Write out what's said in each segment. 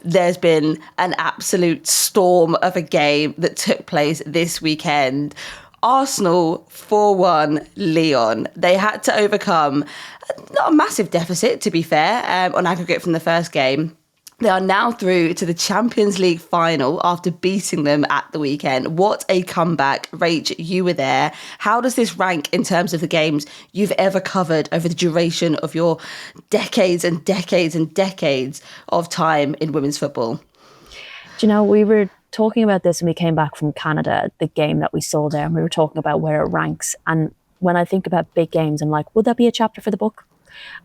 there's been an absolute storm of a game that took place this weekend. Arsenal 4-1 Lyon. They had to overcome not a massive deficit, to be fair, on aggregate from the first game. They are now through to the Champions League final after beating them at the weekend. What a comeback. Rach, you were there. How does this rank in terms of the games you've ever covered over the duration of your decades and decades and decades of time in women's football? Do you know, we were talking about this when we came back from Canada, the game that we saw there, and we were talking about where it ranks. And when I think about big games, I'm like, would that be a chapter for the book?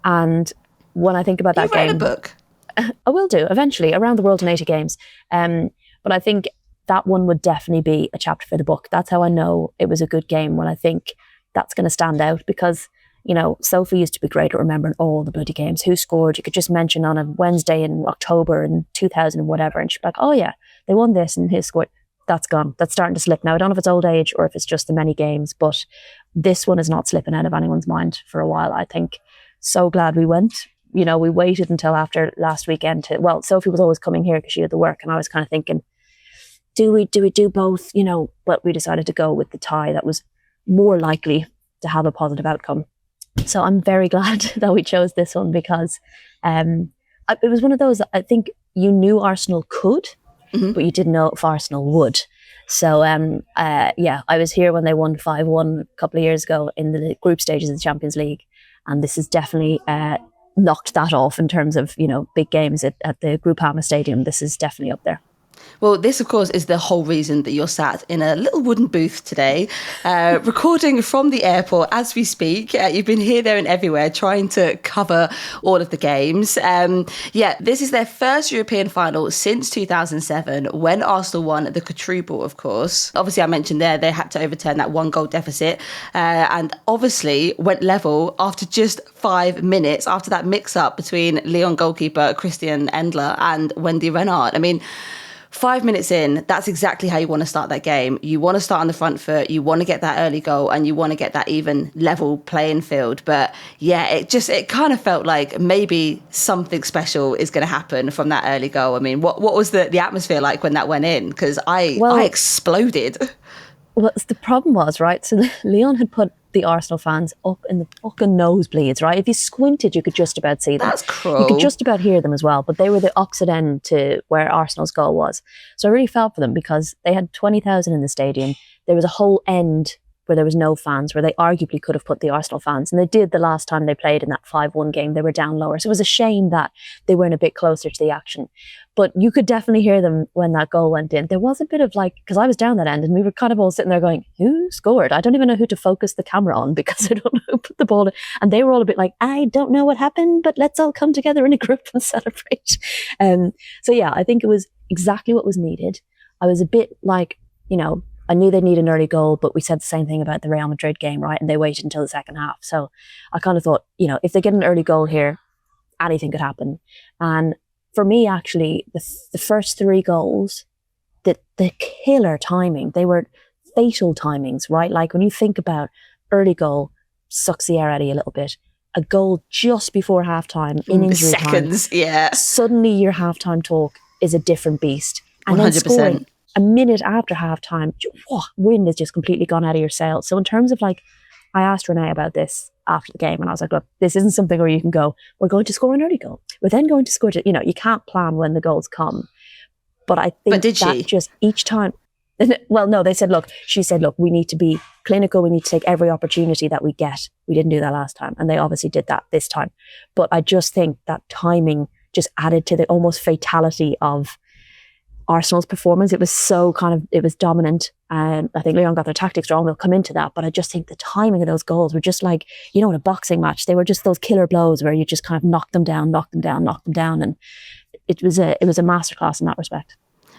And when I think about that game... You write a book? I will do eventually, around the world in 80 games. But I think that one would definitely be a chapter for the book. That's how I know it was a good game, when I think that's going to stand out, because, you know, Sophie used to be great at remembering all the bloody games, who scored. You could just mention on a Wednesday in October in 2000 and whatever, and she'd be like, oh yeah, they won this and who scored. That's gone. That's starting to slip now. I don't know if it's old age or if it's just the many games, but this one is not slipping out of anyone's mind for a while, I think. So glad we went. You know, we waited until after last weekend Sophie was always coming here because she had the work, and I was kind of thinking, do we do both? You know, but we decided to go with the tie that was more likely to have a positive outcome. So I'm very glad that we chose this one, because it was one of those, I think you knew Arsenal could, but you didn't know if Arsenal would. So, I was here when they won 5-1 a couple of years ago in the group stages of the Champions League. And this is definitely knocked that off in terms of, you know, big games at the Groupama Stadium. This is definitely up there. Well, this, of course, is the whole reason that you're sat in a little wooden booth today, recording from the airport as we speak. You've been here, there and everywhere trying to cover all of the games. This is their first European final since 2007, when Arsenal won the quadruple, of course. Obviously, I mentioned there, they had to overturn that 1-goal deficit and obviously went level after just 5 minutes after that mix-up between Lyon goalkeeper Christian Endler and Wendy Renard. I mean, 5 minutes in, that's exactly how you want to start that game. You want to start on the front foot, you want to get that early goal, and you want to get that even level playing field. But yeah, it kind of felt like maybe something special is going to happen from that early goal. I mean, what was the atmosphere like when that went in? Because I exploded. Well, the problem was, right, so Lyon had put the Arsenal fans up in the fucking nosebleeds, right? If you squinted, you could just about see them. That's cruel. You could just about hear them as well, but they were the opposite end to where Arsenal's goal was. So I really felt for them, because they had 20,000 in the stadium. There was a whole end where there was no fans, where they arguably could have put the Arsenal fans. And they did the last time they played in that 5-1 game. They were down lower. So it was a shame that they weren't a bit closer to the action. But you could definitely hear them when that goal went in. There was a bit of like, because I was down that end and we were kind of all sitting there going, who scored? I don't even know who to focus the camera on, because I don't know who put the ball in. And they were all a bit like, I don't know what happened, but let's all come together in a group and celebrate. I think it was exactly what was needed. I was a bit like, you know, I knew they need an early goal, but we said the same thing about the Real Madrid game, right? And they waited until the second half. So I kind of thought, you know, if they get an early goal here, anything could happen. And for me, actually, the first 3 goals, the killer timing, they were fatal timings, right? Like when you think about early goal, sucks the air out of you a little bit. A goal just before halftime in injury seconds, time. Yeah. Suddenly your halftime talk is a different beast. And 100%. then scoring a minute after halftime, wind has just completely gone out of your sails. So in terms of like, I asked Renee about this after the game and I was like, look, this isn't something where you can go, we're going to score an early goal. We're then going to score, you can't plan when the goals come. But I think that just each time, well, no, she said, look, we need to be clinical. We need to take every opportunity that we get. We didn't do that last time. And they obviously did that this time. But I just think that timing just added to the almost fatality of Arsenal's performance. It was so it was dominant. I think Lyon got their tactics wrong. We'll come into that. But I just think the timing of those goals were just like, in a boxing match, they were just those killer blows where you just kind of knock them down. And it was a masterclass in that respect.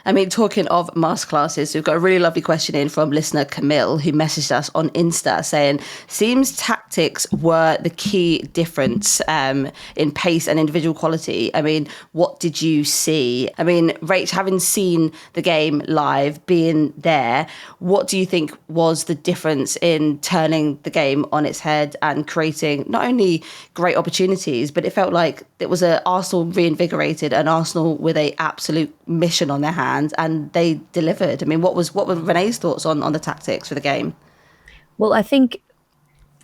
I mean, talking of masterclasses, we've got a really lovely question in from listener Camille, who messaged us on Insta saying, seems tactics were the key difference in pace and individual quality. I mean, what did you see? I mean, Rach, having seen the game live, being there, what do you think was the difference in turning the game on its head and creating not only great opportunities, but it felt like it was an Arsenal reinvigorated, an Arsenal with an absolute mission on their hands, and they delivered. I mean, what were Renée's thoughts on the tactics for the game? Well, I think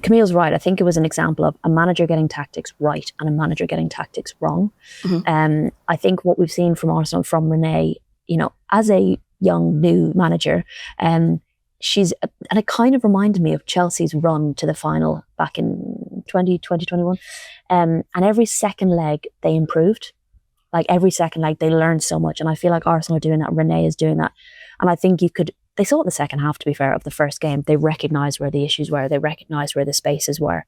Camille's right. I think it was an example of a manager getting tactics right and a manager getting tactics wrong. I think what we've seen from Arsenal, from Renée, as a young new manager, and it kind of reminded me of Chelsea's run to the final back in 2021. And every second leg they improved. Like every second leg they learned so much. And I feel like Arsenal are doing that. Renée is doing that. And I think they saw it in the second half, to be fair, of the first game. They recognised where the issues were. They recognised where the spaces were.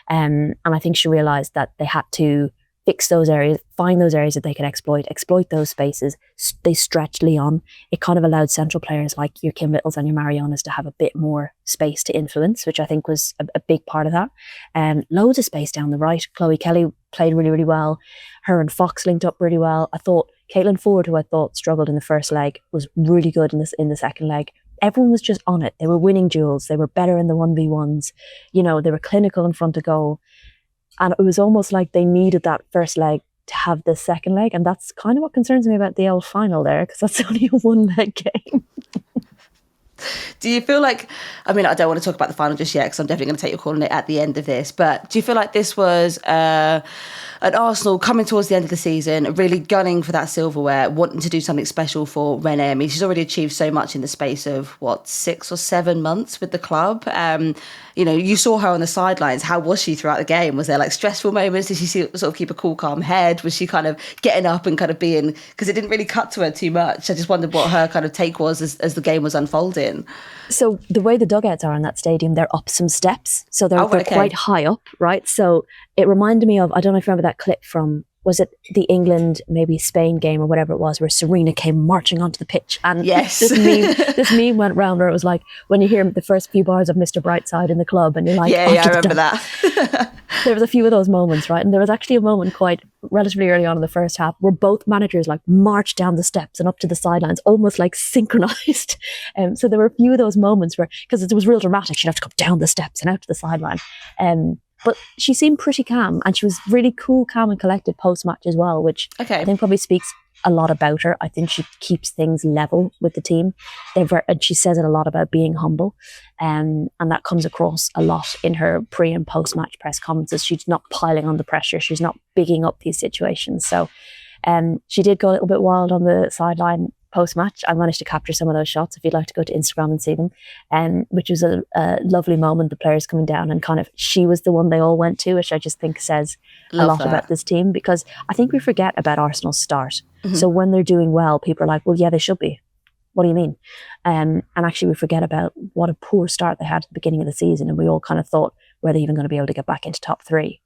And I think she realised that they had to fix those areas, find those areas that they could exploit those spaces. They stretched Lyon. It kind of allowed central players like your Kim Littles and your Marianas to have a bit more space to influence, which I think was a big part of that. Loads of space down the right. Chloe Kelly played really, really well. Her and Fox linked up really well. I thought Caitlin Ford, who I thought struggled in the first leg, was really good in the second leg. Everyone was just on it. They were winning duels. They were better in the 1v1s. They were clinical in front of goal. And it was almost like they needed that first leg to have the second leg. And that's kind of what concerns me about the old final there, because that's only a one-leg game. Do you feel like, I mean, I don't want to talk about the final just yet because I'm definitely going to take your call on it at the end of this, but do you feel like this was an Arsenal coming towards the end of the season, really gunning for that silverware, wanting to do something special for Renée? I mean, she's already achieved so much in the space of, 6 or 7 months with the club. You saw her on the sidelines. How was she throughout the game? Was there like stressful moments? Did she sort of keep a cool, calm head? Was she kind of getting up and kind of being, because it didn't really cut to her too much. I just wondered what her kind of take was as the game was unfolding. So the way the dugouts are in that stadium, they're up some steps. So they're quite high up, right? So it reminded me of, I don't know if you remember that clip from, was it the England, maybe Spain game or whatever it was, where Serena came marching onto the pitch. And yes. this meme went round where it was like, when you hear the first few bars of Mr. Brightside in the club and you're like, yeah, I remember that. There was a few of those moments, right? And there was actually a moment quite relatively early on in the first half where both managers like marched down the steps and up to the sidelines, almost like synchronized. So there were a few of those moments where, because it was real dramatic, she'd have to come down the steps and out to the sideline. But she seemed pretty calm, and she was really cool, calm and collected post-match as well, which I think probably speaks a lot about her. I think she keeps things level with the team. And she says it a lot about being humble. And that comes across a lot in her pre and post-match press conferences. She's not piling on the pressure. She's not bigging up these situations. So she did go a little bit wild on the sideline post-match. I managed to capture some of those shots if you'd like to go to Instagram and see them, which was a lovely moment, the players coming down and kind of, she was the one they all went to, which I just think says a lot about this team, because I think we forget about Arsenal's start. So when they're doing well, people are like, well, yeah, they should be. What do you mean? And actually we forget about what a poor start they had at the beginning of the season, and we all kind of thought, were they even going to be able to get back into top 3?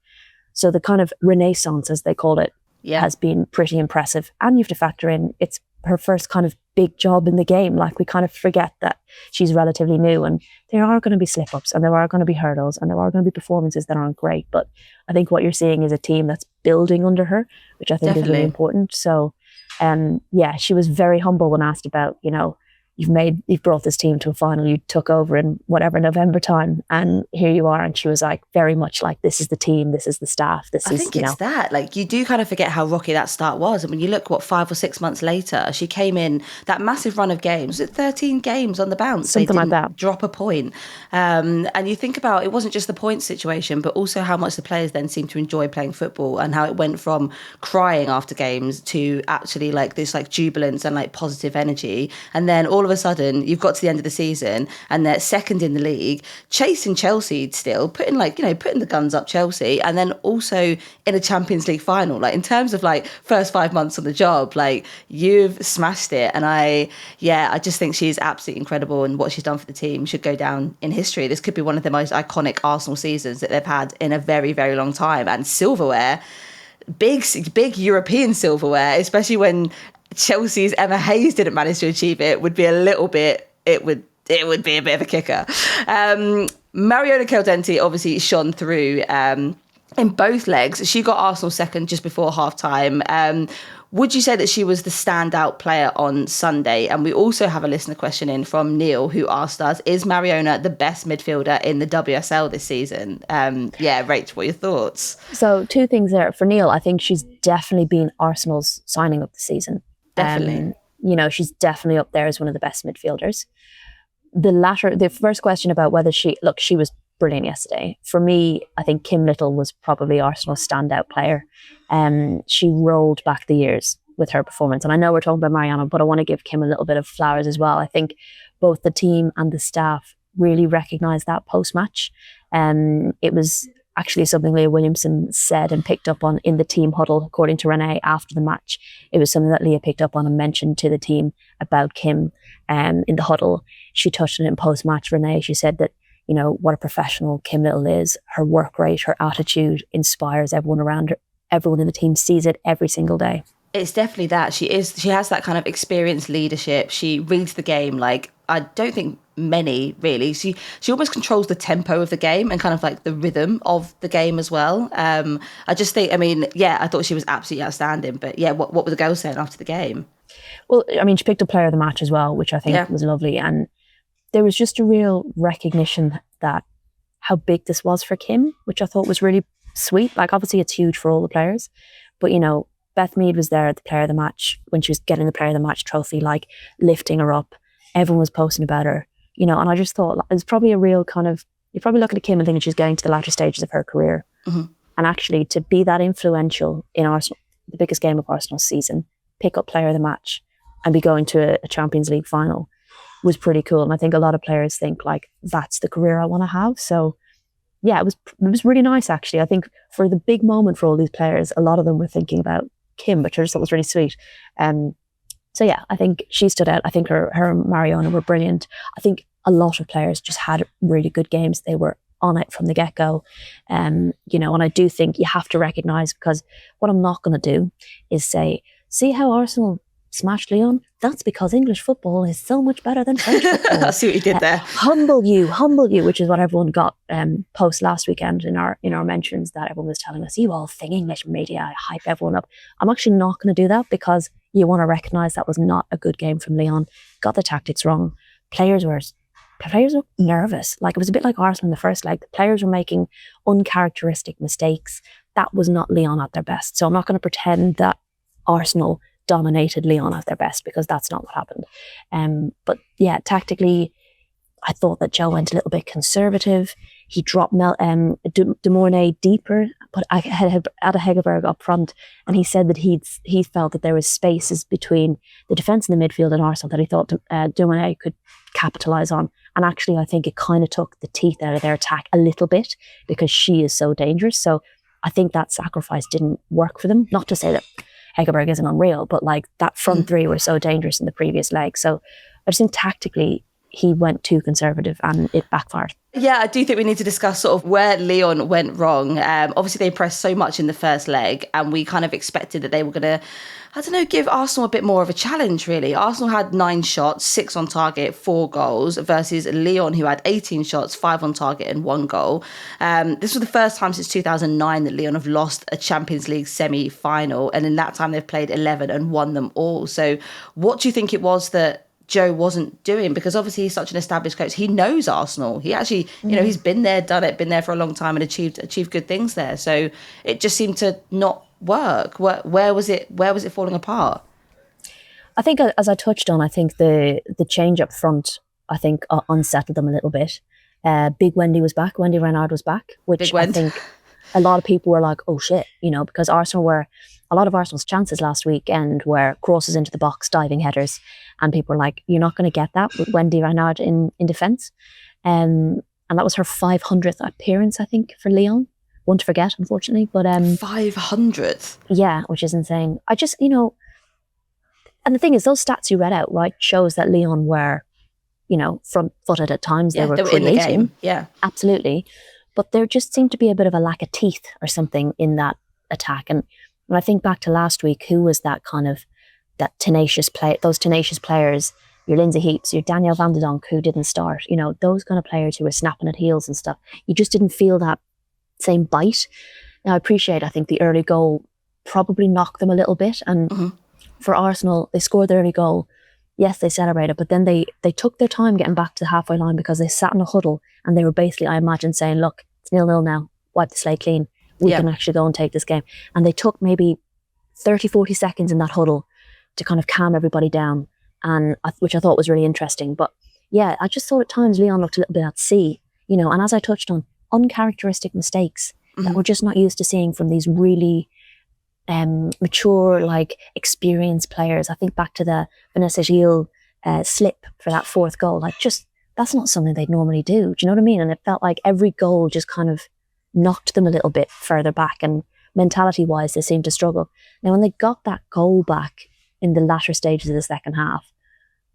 So the kind of Renée-ssance, as they called it, has been pretty impressive. And you have to factor in, it's her first kind of big job in the game. Like, we kind of forget that she's relatively new, and there are going to be slip-ups and there are going to be hurdles and there are going to be performances that aren't great. But I think what you're seeing is a team that's building under her, which I think is really important. So, she was very humble when asked about, you've brought this team to a final, you took over in whatever November time, and here you are. And she was like, very much like, this is the team, this is the staff, I think it's that, like, you do kind of forget how rocky that start was. And when you look, 5 or 6 months later, she came in that massive run of games, 13 games on the bounce, something like that, drop a point. And you think about, it wasn't just the point situation, but also how much the players then seemed to enjoy playing football, and how it went from crying after games to actually like this like jubilance and like positive energy. And then all of a sudden you've got to the end of the season and they're second in the league, chasing Chelsea still, putting the guns up Chelsea, and then also in a Champions League final. Like, in terms of like first 5 months on the job, like, you've smashed it. And I just think she's absolutely incredible, and what she's done for the team should go down in history. This could be one of the most iconic Arsenal seasons that they've had in a very, very long time. And silverware, big European silverware, especially when Chelsea's Emma Hayes didn't manage to achieve it would be a little bit, it would be a bit of a kicker. Mariona Caldenti obviously shone through in both legs. She got Arsenal second just before half-time. Would you say that she was the standout player on Sunday? And we also have a listener question in from Neil, who asked us, is Mariona the best midfielder in the WSL this season? Rach, what are your thoughts? So 2 things there. For Neil, I think she's definitely been Arsenal's signing of the season. Definitely. She's definitely up there as one of the best midfielders. The first question about whether she was brilliant yesterday. For me, I think Kim Little was probably Arsenal's standout player. She rolled back the years with her performance. And I know we're talking about Mariana, but I want to give Kim a little bit of flowers as well. I think both the team and the staff really recognised that post-match. It was actually something Leah Williamson said and picked up on in the team huddle, according to Renee, after the match. It was something that Leah picked up on and mentioned to the team about Kim in the huddle. She touched on it in post-match, Renee. She said that, what a professional Kim Little is. Her work rate, her attitude inspires everyone around her. Everyone in the team sees it every single day. It's definitely that. She has that kind of experienced leadership. She reads the game like I don't think many really. She almost controls the tempo of the game and kind of like the rhythm of the game as well. I just think, I thought she was absolutely outstanding. But yeah, what were the girls saying after the game? Well, she picked a player of the match as well, which I think was lovely. And there was just a real recognition that how big this was for Kim, which I thought was really sweet. Like, obviously it's huge for all the players, but Beth Mead was there at the player of the match when she was getting the player of the match trophy, like lifting her up. Everyone was posting about her, and I just thought it was probably a real kind of, you probably look at Kim and thinking she's getting to the latter stages of her career. Mm-hmm. And actually to be that influential in Arsenal, the biggest game of Arsenal's season, pick up player of the match and be going to a Champions League final was pretty cool. And I think a lot of players think like, that's the career I want to have. So yeah, it was really nice actually. I think for the big moment for all these players, a lot of them were thinking about Kim, which I just thought was really sweet. So yeah, I think she stood out. I think her and Mariona were brilliant. I think a lot of players just had really good games. They were on it from the get-go. And I do think you have to recognise, because what I'm not going to do is say, see how Arsenal smashed Lyon? That's because English football is so much better than French football. I see what you did there. Humble you, which is what everyone got post last weekend in our mentions, that everyone was telling us, you all think English media hype everyone up. I'm actually not going to do that, because you want to recognise that was not a good game from Lyon. Got the tactics wrong. Players were nervous. Like, it was a bit like Arsenal in the first leg. The players were making uncharacteristic mistakes. That was not Lyon at their best. So I'm not going to pretend that Arsenal dominated Lyon at their best, because that's not what happened. But yeah, tactically, I thought that Joe went a little bit conservative. He dropped De Mornay deeper, but had Ada Hegerberg up front, and he said that he felt that there was spaces between the defence and the midfield in Arsenal that he thought De Mornay could capitalise on. And actually, I think it kind of took the teeth out of their attack a little bit, because she is so dangerous. So I think that sacrifice didn't work for them. Not to say that Hegerberg isn't unreal, but like that front three were so dangerous in the previous leg. So I just think tactically he went too conservative and it backfired. Yeah, I do think we need to discuss sort of where Lyon went wrong. Obviously, they pressed so much in the first leg, and we kind of expected that they were going to, give Arsenal a bit more of a challenge, really. Arsenal had 9 shots, 6 on target, 4 goals, versus Lyon, who had 18 shots, 5 on target and 1 goal. This was the first time since 2009 that Lyon have lost a Champions League semi-final, and in that time they've played 11 and won them all. So what do you think it was that Joe wasn't doing? Because obviously he's such an established coach. He knows Arsenal. He actually, he's been there, done it, been there for a long time and achieved good things there. So it just seemed to not work. Where was it falling apart? I think, as I touched on, I think the change up front, I think unsettled them a little bit. Big Wendy was back. Wendy Renard was back, which I think a lot of people were like, oh shit, because a lot of Arsenal's chances last weekend were crosses into the box, diving headers. And people were like, you're not going to get that with Wendy Renard in defence. And that was her 500th appearance, I think, for Lyon. One to forget, unfortunately. But 500th? Yeah, which is insane. I just, and the thing is, those stats you read out, right, shows that Lyon were, front-footed at times. Yeah, they were in the creating. game. Yeah. Absolutely. But there just seemed to be a bit of a lack of teeth or something in that attack. And when I think back to last week, who was that kind of that tenacious those tenacious players, your Lindsay Heaps, your Danielle Van de Donk, who didn't start, you know, those kind of players who were snapping at heels and stuff. You just didn't feel that same bite. Now, I think the early goal probably knocked them a little bit. And for Arsenal, they scored the early goal. Yes, they celebrated, but then they took their time getting back to the halfway line because they sat in a huddle and they were basically, I imagine, saying, look, it's 0-0 now, wipe the slate clean. We can actually go and take this game. And they took maybe 30, 40 seconds in that huddle to kind of calm everybody down, and which I thought was really interesting. But yeah, I just thought at times Lyon looked a little bit at sea, you know, and as I touched on, uncharacteristic mistakes that we're just not used to seeing from these really mature, like experienced players. I think back to the Vanessa Gilles slip for that fourth goal. Like, just that's not something they'd normally do. Do you know what I mean? And it felt like every goal just kind of knocked them a little bit further back, and mentality-wise, they seemed to struggle. Now, when they got that goal back in the latter stages of the second half,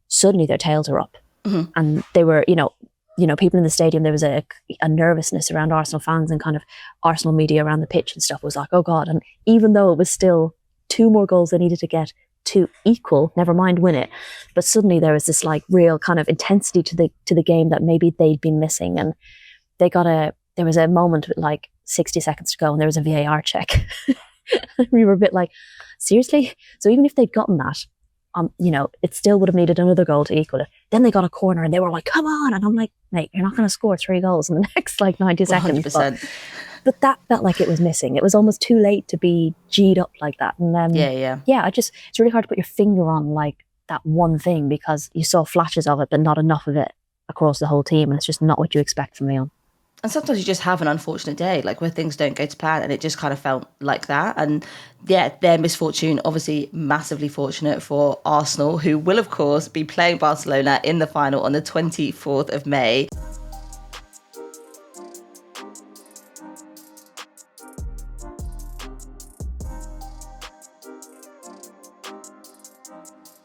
suddenly their tails were up, and they were, you know, people in the stadium. There was a nervousness around Arsenal fans, and kind of Arsenal media around the pitch and stuff was like, oh God. And even though it was still 2 more goals they needed to get to equal, never mind win it, but suddenly there was this like real kind of intensity to the game that maybe they'd been missing. And there was a moment with like 60 seconds to go, and there was a VAR check. We were a bit like, seriously? So even if they'd gotten that, you know, it still would have needed another goal to equal it. Then they got a corner and they were like, come on. And I'm like, mate, you're not going to score 3 goals in the next like 90 seconds. 100%. But that felt like it was missing. It was almost too late to be G'd up like that. And Yeah, it's really hard to put your finger on like that one thing, because you saw flashes of it, but not enough of it across the whole team. And it's just not what you expect from Lyon. And sometimes you just have an unfortunate day, like where things don't go to plan, and it just kind of felt like that. And yeah, their misfortune, obviously massively fortunate for Arsenal, who will, of course, be playing Barcelona in the final on the 24th of May.